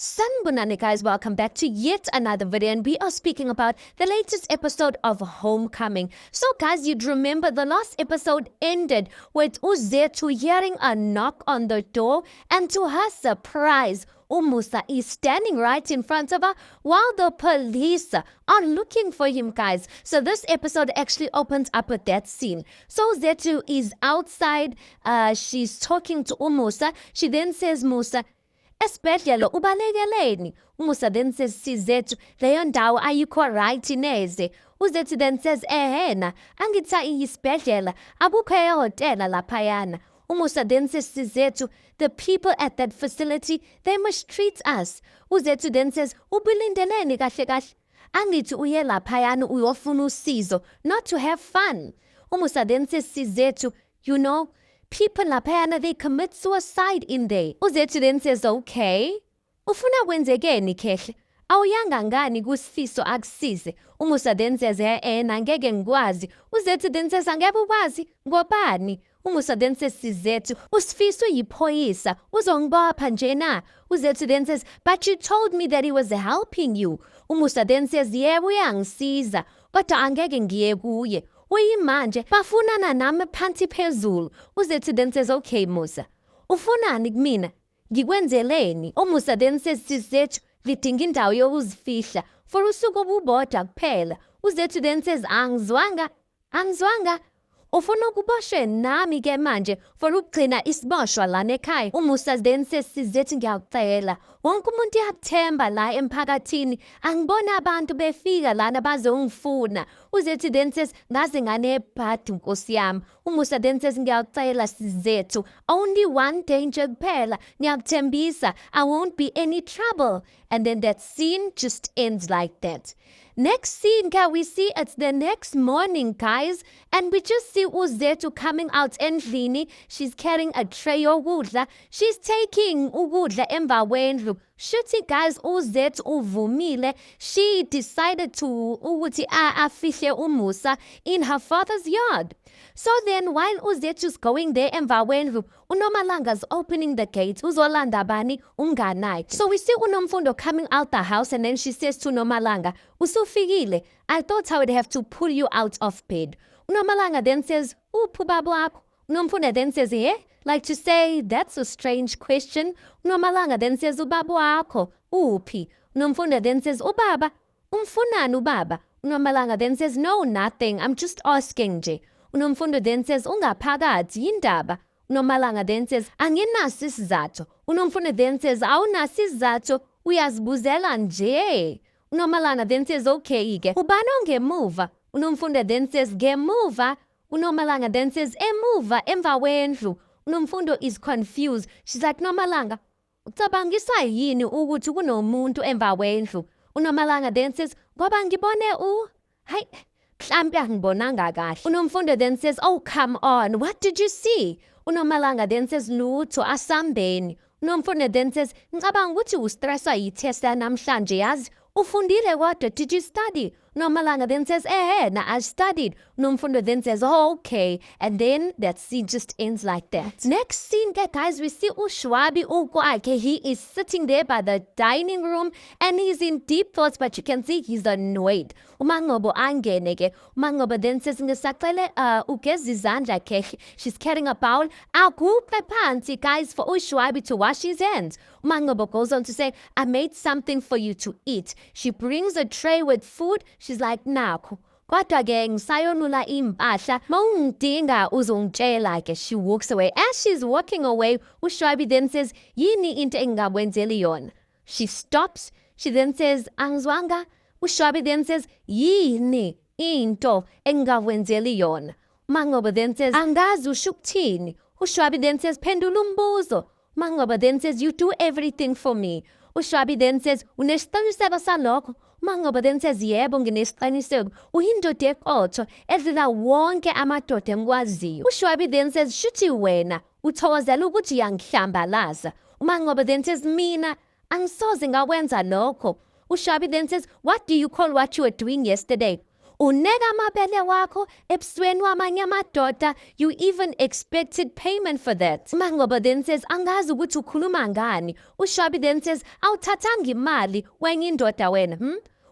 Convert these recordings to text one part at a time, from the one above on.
Sanbonani guys, welcome back to yet another video, and we are speaking about the latest episode of Homecoming. So guys, you'd remember the last episode ended with Uzethu hearing a knock on the door, and to her surprise, Umusa is standing right in front of her while the police are looking for him, guys. So this episode actually opens up with that scene. So Zethu is outside, she's talking to Umusa. She then says, Musa, esibhedlela ubalekeleni. Umusa then says, Sizethu, leyo ndawo ayikho right neze. Uzethu then says, ehena, angitha isibhedlela, abukho ehotela laphayana. Umusa then says, Sizethu, the people at that facility, they mistreat us. Uzethu then says, ubilindeleni kahle kahle. Angithi uye laphayana uyofuna usizo, not to have fun. Umusa then says, Sizethu, you know, people laphayana, they commit suicide in there. Uzethu then says, okay. Ufuna kwenzekeni khehle? Awuyanga ngani kusifiso akusize? Umusa then says, ngeke ngikwazi. Uzethu then says, angeke ukwazi? Ngobani? Umusa then says, Sizethu, usifiso yiphoyisa, uzongibopha nje na? Uzethu then says, but you told me that he was helping you. Umusa then says, yebo uyangisiza, kodwa angeke ngiye kuye. Uyimanje bafunana nami phansi phezulu. Uzethu then says, okay Musa, ufunani kumina? Ngikwenzeleni? Umusa then says, Sizethu, ngidinga indawo yokuzifihla for usuku obubodwa kuphela. Uzethu then says, angizwanga. Ufuna ukuboshwe nami ke manje for ukugcina isiboshwa lana ekhaya. Umusa then says, Sizethu ngiyakucela, wonke umuntu uyakuthemba la emphakathini, angibona abantu befika lana bazongifuna. Uzethu then says, ngaze nganebhadi nkosi yami. Umusa then says, ngiyakucela Sizethu, only one danger kuphela, ngiyakuthembisa, I won't be any trouble. And then that scene just ends like that. Next scene, we see it's the next morning, guys, and we just see Uzethu coming out endlini. She's carrying a tray yokudla. She's taking ukudla emva kwendlu. Shuthi guys, Uzethu uvumile. She decided to ukuthi afihle Umusa in her father's yard. So then, while Uzethu's going there emva kwendlu, uNomalanga's opening the gate. Uzolanda bani unganai. So we see uNomfundo coming out the house, and then she says to Nomalanga, usufikile, I thought I would have to pull you out of bed. Unomalanga then says, uphu babu apho. Unomfundo then says, like to say, that's a strange question. Unomalanga then says, ubabu akho, uphi. Unomfundo then says, ubaba, umfunani ubaba. Unomalanga then says, no, nothing, I'm just asking nje. Unomfundo then says, ungaphakathi yindaba. Unomalanga then says, anginaso isizathu. Unomfundo then says, awunaso isizathu, uyazibuzela nje. Unomalanga then says, okay ke, ubani ongemuva? Unomfundo then says, ngemuva. Unomalanga then says, emuva, emva kwendlu. Unomfundo is confused. She's like, Nomalanga, ucabangisa yini ukuthi kunomuntu emva kwendlu? Unomalanga then says, ngoba ngibone hayi, mhlambe angibonanga kahle. Unomfundo then says, oh, come on, what did you see? Unomalanga then says, lutho asambeni. Unomfundo then says, ngicabanga ukuthi ustresswa yi-test namhlanje yazi. Ufundile kodwa, did you study? Nomalanga then says, I studied. Nomfundo then says, oh, okay. And then that scene just ends like that. Next scene, guys, we see uShwabi ukwakhe. He is sitting there by the dining room and he's in deep thoughts, but you can see he's annoyed. Umangobo angene ke. Umangobo then says, ngisacele ugeza izandla ke. She's carrying a bowl. Akuphe phansi, guys, for uShwabi to wash his hands. Umangobo goes on to say, I made something for you to eat. She brings a tray with food. She's like, nakho. Kodwa ke ngisayonula impahla. Mawungidinga uzongitshela ke. She walks away. As she's walking away, uShwabi then says, yini into engakwenzeli yona? She stops. She then says, angizwanga. uShwabi then says, yini into engakwenzeli yona? Umangobo then says, angazi usho ukuthini. uShwabi then says, phendula umbuzo. Umangobo then says, you do everything for me. uShwabi then says, unesiqiniseko salokho? Umangobo then says, yebo nginesiqiniseko. Uyindoda eqotho edlula wonke amadoda engikwaziyo. uShwabi then says, shuthi wena uthokozela ukuthi uyangihlambalaza. Umangobo then says, mina angisoze ngakwenza lokho. uShwabi then says, what do you call what you were doing yesterday? uneka amabele wakho ebusweni wamanye amadoda, you even expected payment for that. uMangoba then says angazi ukuthi ukhuluma ngani. uShwabi then says awuthathanga imali wenye indoda wena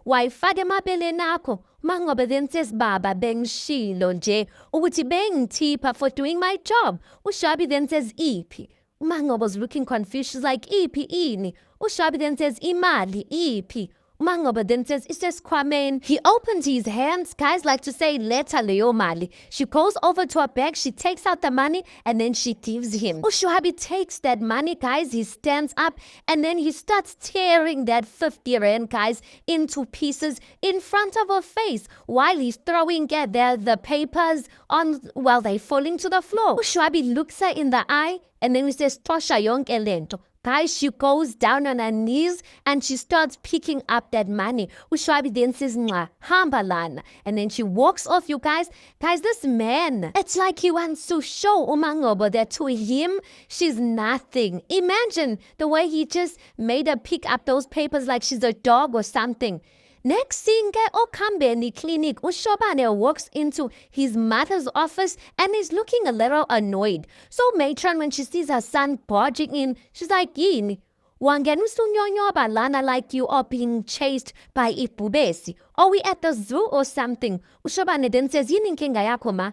wayifaka emabeleni akho. uMangoba then says baba bengishilo nje ukuthi bengithipha for doing my job. uShwabi then says iphi. uMangoba was looking confused. She's like iphi ini. uShwabi then says imali iphi. uMangoba then says, it's just Kwamen. He opens his hands, guys, like to say, Leta leo mali. She goes over to her bag, she takes out the money, and then she gives him. uShwabi takes that money, guys. He stands up, and then he starts tearing that 50 rand, guys, into pieces in front of her face, while he's throwing the papers on, while they falling to the floor. uShwabi looks her in the eye, and then he says, Tosha yonke lento. Guys, she goes down on her knees and she starts picking up that money. uShwabi then says, hamba lana. And then she walks off, you guys. Guys, this man, it's like he wants to show uMangoba that to him, she's nothing. Imagine the way he just made her pick up those papers like she's a dog or something. Next scene, Okambeni clinic, uShobane walks into his mother's office and is looking a little annoyed. So matron, when she sees her son barging in, she's like, Yini, wangenusunyonyoba lana like you are being chased by ibubesi. Are we at the zoo or something? uShobane then says, Yini inkinga yakho ma?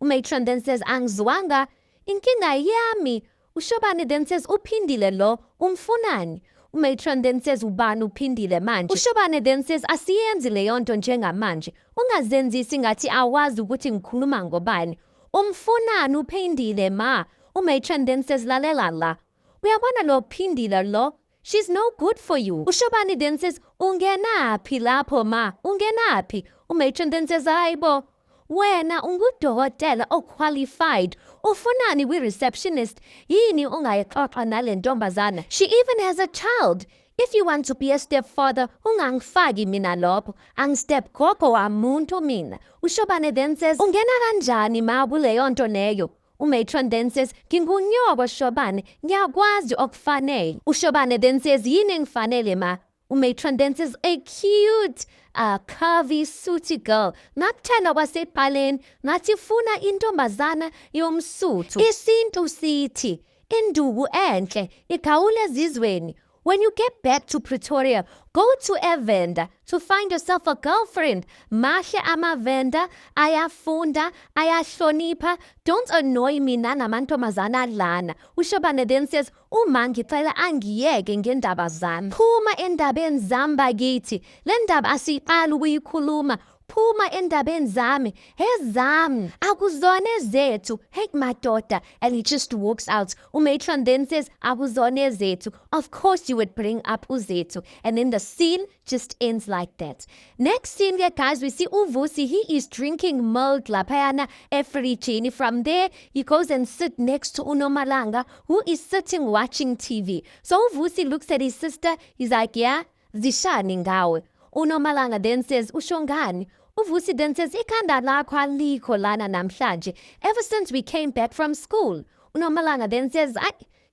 Matron then says, angizwanga, inkinga yami. uShobane then says, uphindile lo, umfunani. Matron then says ubani uphindile manje. uShobane then says asiyenzi leyo nto njengamanje. Ungazenzisi ngathi awazi ukuthi ngikhuluma ngobani. Umfunani uphindile ma. Matron then says lalela la. Uyabona lo phindile lo. She's no good for you. uShobane then says ungenaphi lapho ma. Ungenaphi. Matron then says hayibo. Wena ungudokotela qualified. Ufunani receptionist. Yini ungayixoxa nale ntombazana. She even has a child. If you want to be a stepfather, ungangifaki mina lapho. Step gogo wamuntu mina. uShobane then says, ungena kanjani ma kuleyo nto leyo? Matron then says, ngingunyobo Shobane, ngiyakwazi okufanele. uShobane then says, yini engifanele ma? Matron then says, a cute, curvy, sooty girl. Nakutshela kwasebhaleni ngathi funa intombazana yomsuthu. Isintu sithi induku enhle igawule ezizweni. When you get back to Pretoria, go to a vendor to find yourself a girlfriend. Mahle amavenda, ayafunda, ayahlonipha. Don't annoy mina namantombazana lana. uShobane then says, uma ngicela angiyeke ngendaba zami. Phuma endabeni zami bakithi. Le ndaba asiqali ukuyikhuluma. Phuma endabeni zami. Ezami. Akuzona zethu. Hey madoda. And he just walks out. Matron then says, akuzona zethu. Of course you would bring up uzethu. And then the scene just ends like that. Next scene here, guys, we see uVusi. He is drinking milk laphayana efrijini. From there, he goes and sit next to uNomalanga, who is sitting watching TV. So uVusi looks at his sister. He's like, yeah, zishani ngawe. uNomalanga then says, ushongani? uVusi then says, ikhanda lakho alikho lana namhlanje. Ever since we came back from school. uNomalanga then says,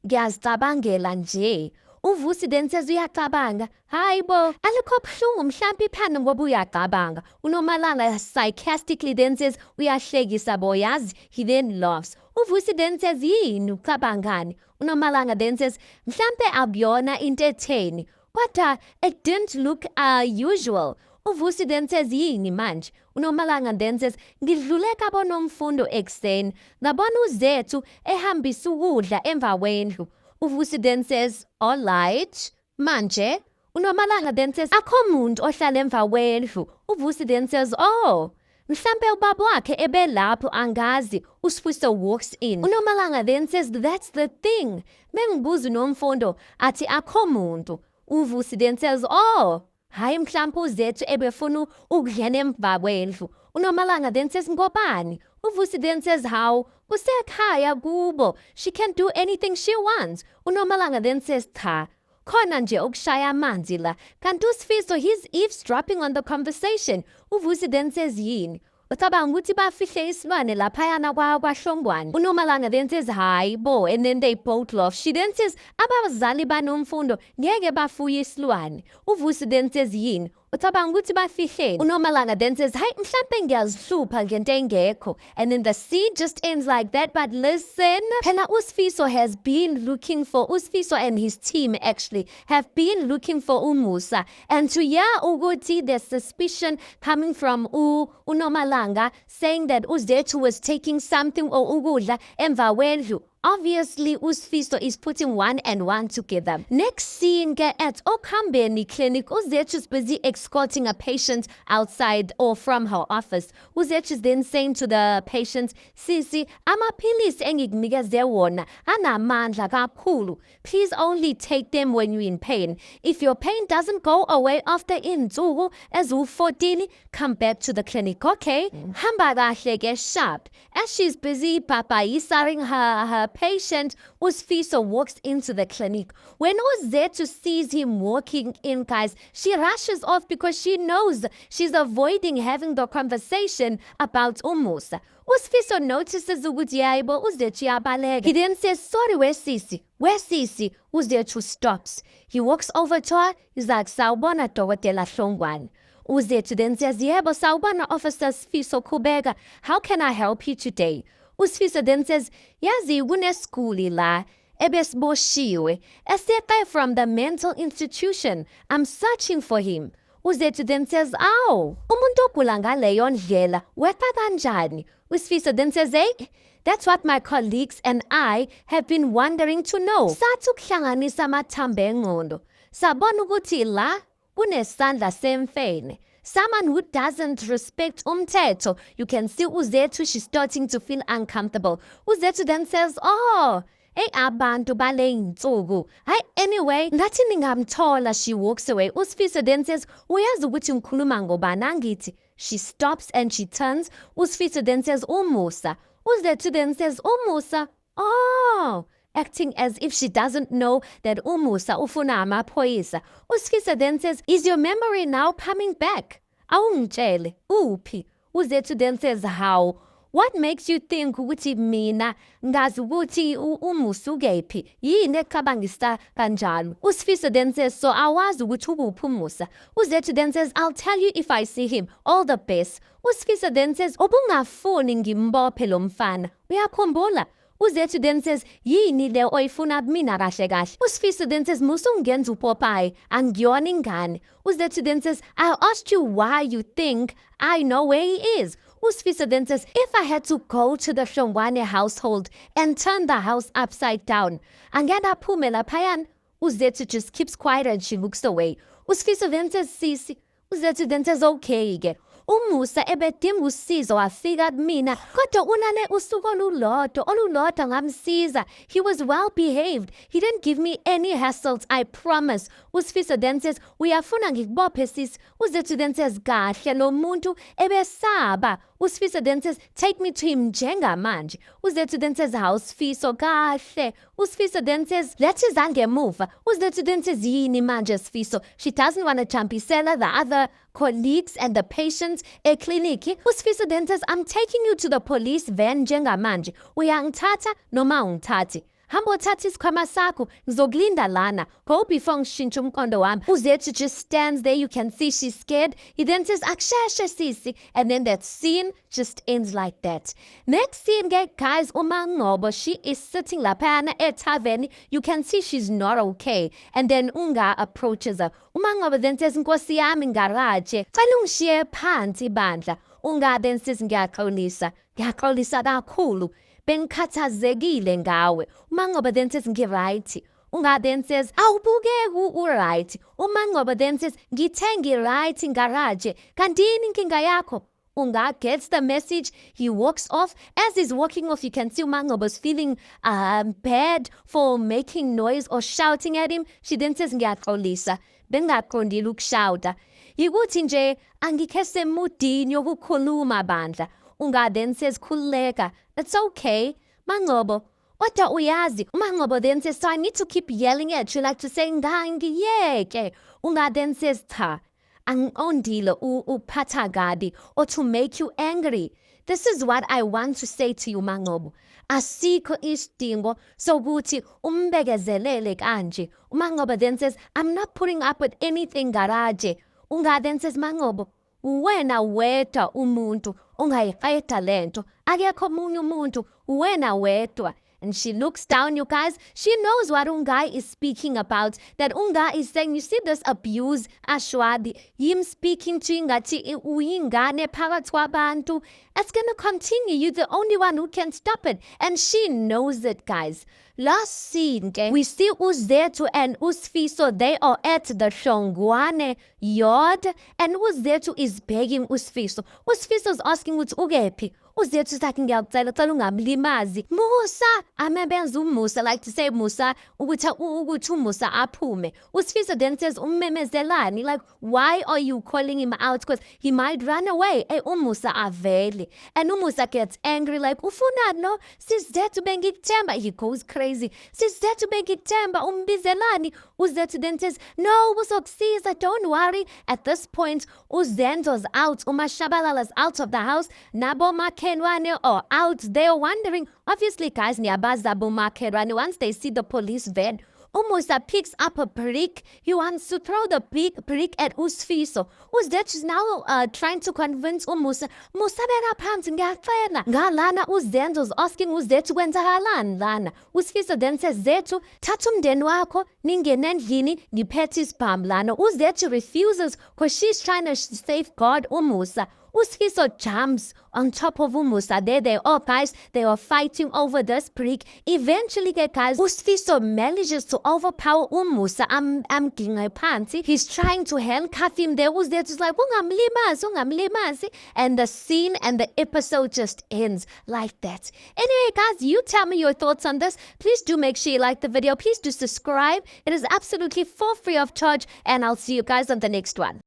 ngiyazicabangela nje. uVusi then says, uyacabanga? Hayibo, alikho buhlungu mhlampe iphana ngoba uyacabanga. uNomalanga sarcastically then says, uyahlekisa bo yazi. He then laughs. uVusi then says, yini ucabangani? uNomalanga then says, mhlampe abuyona into etheni. But it didn't look usual. uVusi then says, yini manje? uNomalanga then says, ngidlule kabonomfundo ekuseni. Ngabona uzethu ehambisa ukudla emva kwendlu. uVusi then says, all right. Manje? uNomalanga then says, akho muntu ohlala emva kwendlu. uVusi then says, oh. Mhlampe ubaba wakhe ebelapho angazi. uSifiso walks in. uNomalanga then says, that's the thing. Mengibuza uNomfundo athi akho muntu. uVusi then says, oh. Hayi mhlampe uzethu ebefuna ukudlena emva kwendlu. uNomalanga then says, ngobani? uVusi then says, how? Kusekhaya kubo. She can do anything she wants. uNomalanga then says, cha. Khona nje ukushaya amanzi la. Kanti uSifiso, he's eavesdropping on the conversation. uVusi then says, yini? Ucabanga ukuthi bafihle isilwane laphayana kwaHlongwane. uNomalanga then says, hayi bo. And then they both laugh. She then says, abazali baNomfundo ngeke bafuye isilwane. uVusi then says, yini? ucabanga ukuthi bafihleni. UNomalanga then says, hayi mhlampe ngiyazihlupha ngento engekho. And then the scene just ends like that. But listen, phela uSifiso has been looking for, uSifiso and his team actually have been looking for uMusa. And to hear ukuthi there's suspicion coming from uNomalanga saying that uZethu was taking something or ukudla emva kwendlu. Obviously, uSifiso is putting one and one together. Next scene, at Okambeni Clinic, uZethu is busy escorting a patient outside or from her office. uZethu is then saying to the patient, Sisi, amaphilisi engikunikeze wona anamandla kakhulu. Please only take them when you're in pain. If your pain doesn't go away after insuku ezu-14, come back to the clinic, okay? Hamba kahle ke sharp. As she's busy papayisaring her patient, uSifiso walks into the clinic. When uZethu sees him walking in, guys, she rushes off because she knows she's avoiding having the conversation about uMusa. uSifiso notices ukuthi yebo uZethu yabaleka. He then says, sorry, where's Sisi? Where's Sisi? uZethu stops. He walks over to her. He's like, sawubona Dokotela Hlongwane. uZethu then says, yebo sawubona Officer Sifiso Kubeka. How can I help you today? uSifiso then says, yazi kuneskuli la ebesiboshiwe eseqe from the mental institution. I'm searching for him. uZethu then says, aw, umuntu ogula ngaleyo ndlela weqa kanjani? uSifiso then says, hey, that's what my colleagues and I have been wondering to know. Sathi ukuhlanganisa amathambo engqondo. Sabona ukuthi la kunesandla semfene. Someone who doesn't respect umthetho. You can see uZethu, she's starting to feel uncomfortable. uZethu then says, oh, hey abantu bale insuku. Hayi anyway, ngathi ningamthola. She walks away. uSifiso then says, uyazi ukuthi ngikhuluma ngobani angithi? She stops and she turns. uSifiso then says, uMusa. uZethu then says, uMusa. Oh, acting as if she doesn't know that uMusa ufuna amaphoyisa. uSifiso then says, is your memory now coming back? Awungitshele, uphi? uZethu then says, how? What makes you think ukuthi mina ngazi ukuthi uMusa ukephi? Yini ecabangisa kanjalo? uSifiso then says, so awazi ukuthi ukuphi uMusa? uZethu then says, I'll tell you if I see him. All the best. uSifiso then says, ubungafuni ngimbophe lo mfana. Uyakhumbula? uZethu then says, yini le oyifuna mina kahle kahle? uSifiso then says, musa ungenza uPopeye, angiyona ingane. uZethu then says, I asked you why you think I know where he is. uSifiso then says, if I had to go to the Hlongwane household and turn the house upside down, angeke aphume laphayana? uZethu just keeps quiet and she looks away. uSifiso then says, Sisi. uZethu then says, okay-ke. uMusa ebedinga usizo wafika kumina kodwa unale usuku olulodwa ngamsiza. He was well behaved. He didn't give me any hassles, I promise. uSifiso then says, uyafuna ngikubophe sis? uZethu then says, kahle lo muntu ebesaba. uSifiso then says, take me to him njengamanje. uZethu then says, hawu Sifiso kahle. uSifiso then says, lethi zangemuva. uZethu then says, yini manje Sifiso? She doesn't want to champisela the other colleagues and the patients ekliniki. uSifiso then says, I'm taking you to the police van njengamanje. Uyangithatha noma ungithathi? Hamba uthatha isikhwama sakho, ngizokulinda lana. Go before ngishintshe umqondo wami. uZethu just stands there. You can see she's scared. He then says, akusheshe sisi. And then that scene just ends like that. Next scene, guys, uManqobo, she is sitting laphana ethaveni. You can see she's not okay. And then Unga approaches her. uManqobo then says, Nkosi yami ngaraje, cela ungishiye phansi bandla. Unga then says, ngiyaxolisa kakhulu. Bengikhathazekile ngawe. uManqobo then says, ngiright. Unga then says, awubukeki uright. uManqobo then says, ngithe ngiright ngaraje. Kantini inkinga yakho? Unga gets the message. He walks off. As he's walking off, you can see uManqobo's feeling bad for making noise or shouting at him. She then says, ngiyaxolisa. Bengaqondile ukushouta. Yikuthi nje angikhe semudini yokukhuluma bandla. Unga then says, khuleka. It's okay. Manqobo, kodwa uyazi. uManqobo then says, so I need to keep yelling at you like to say ngangiyeke. Unga then says, cha. Angondile uphatha kabi or to make you angry. This is what I want to say to you, Manqobo. Asikho isidingo sokuthi umbekezelele kanje. uManqobo then says, I'm not putting up with anything garaje. Unga then says, Mangobo, wena wedwa umuntu ungayiqeda lento. Akekho omunye umuntu, wena wedwa. And she looks down, you guys. She knows what Ungai is speaking about. That Ungai is saying, you see this abuse, Ashwadi, him speaking to Ingati, Uingane Paratwabantu. It's going to continue. You're the only one who can stop it. And she knows it, guys. Last scene, okay, we see Uzethu and Usfiso. They are at the Shongwane yard. And Uzethu is begging Usfiso. Usfiso is asking Ugepi. Uzethu sakhe ngiyacela cela ungamlimazi. Musa, amebenza uMusa, like to say Musa, ukuthi uMusa aphume. Usfiso then says ummemezelani, like why are you calling him out? Because he might run away. uMusa avele. And uMusa gets angry, like ufunani no? Sizethu bengikuthemba. He goes crazy. Sizethu bengikuthemba umbizelani. Uzethu then says, no, uzokusiza, don't worry. At this point, Uzenzo's out. Umashabalala's out of the house. Nabo Makenwane are out there wondering. Obviously, guys, Niabazabu Makenwane, once they see the police van, Umusa picks up a brick. He wants to throw the brick at Usfiso. Uzethu is now trying to convince Umusa. Musa bena phansi ngiyacela. Ngalana Uzenzo's asking Uzethu kwenzakalani lana. Usfiso then says, Zethu, thatha umndeni wakho ningene endlini ngiphethe isibhamu lana. Uzethu refuses because she's trying to safeguard Umusa. Usfiso jumps on top of Umusa. There they are, guys. They are fighting over this brick. Eventually, guys, Usfiso manages to overpower Umusa. I'm getting panty. He's trying to handcuff him there. Uzethu's like, ungamlimazi. And the scene and the episode just ends like that. Anyway, guys, you tell me your thoughts on this. Please do make sure you like the video. Please do subscribe. It is absolutely for free of charge. And I'll see you guys on the next one.